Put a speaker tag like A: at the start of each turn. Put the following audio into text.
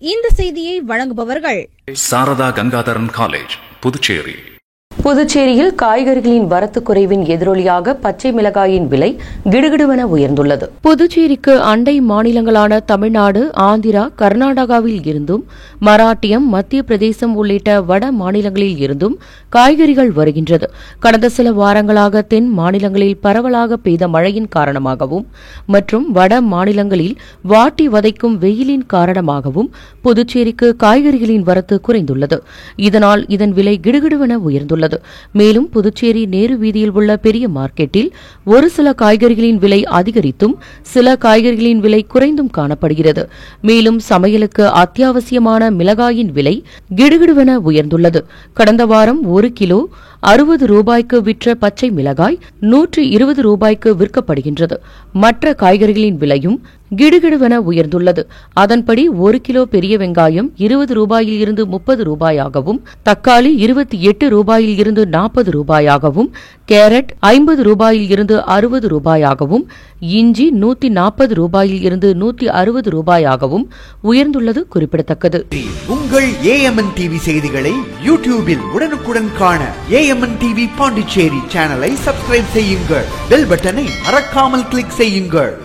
A: இந்த செய்தியை வழங்குபவர்கள்
B: சாரதா கங்காதரன் காலேஜ், புதுச்சேரி.
C: புதுச்சேரியில் காய்கறிகளின் வரத்து குறைவின் எதிரொலியாக பச்சை மிளகாயின் விலை கிடுகிடுவென உயர்ந்துள்ளது. புதுச்சேரிக்கு அண்டை மாநிலங்களான தமிழ்நாடு, ஆந்திரா, கர்நாடகாவில் இருந்தும் மராட்டியம், மத்திய பிரதேசம் உள்ளிட்ட வட மாநிலங்களில் இருந்தும் காய்கறிகள் வருகின்றது. கடந்த சில வாரங்களாக தென் மாநிலங்களில் பரவலாக பெய்த மழையின் காரணமாகவும் மற்றும் வட மாநிலங்களில் வாட்டி வதைக்கும் வெயிலின் காரணமாகவும் புதுச்சேரிக்கு காய்கறிகளின் வரத்து குறைந்துள்ளது. இதனால் இதன் விலை கிடுகிடுவென உயர்ந்துள்ளது. மேலும் புதுச்சேரி நேரு வீதியில் உள்ள பெரிய மார்க்கெட்டில் ஒரு சில காய்கறிகளின் விலை அதிகரித்தும் சில காய்கறிகளின் விலை குறைந்தும் காணப்படுகிறது. மேலும் சமையலுக்கு அத்தியாவசியமான மிளகாயின் விலை கிடுகிடுவென உயர்ந்துள்ளது. கடந்த வாரம் 1 கிலோ 60 ரூபாய்க்கு விற்ற பச்சை மிளகாய் 120 ரூபாய்க்கு விற்கப்படுகின்றது. மற்ற காய்கறிகளின் விலையும் கிடுகிடுவென உயர்ந்துள்ளது. அதன்படி 1 கிலோ பெரிய வெங்காயம் 20 ரூபாயில் இருந்து 30 ரூபாயாகவும், தக்காளி 28 ரூபாயில் இருந்து 40 ரூபாயாகவும், கேரட் 50 ரூபாயில் இருந்து 60 ரூபாயாகவும், இஞ்சி 140 ரூபாயில் இருந்து 160 ரூபாயாகவும் உயர்ந்துள்ளது குறிப்பிடத்தக்கது.
D: உங்கள் AMN டிவி செய்திகளை யூடியூபில் உடனுக்குடன் காண AMN டிவி பாண்டிச்சேரி சேனலை சப்ஸ்கிரைப் செய்யுங்கள். பெல் பட்டனை மறக்காமல் கிளிக் செய்யுங்கள்.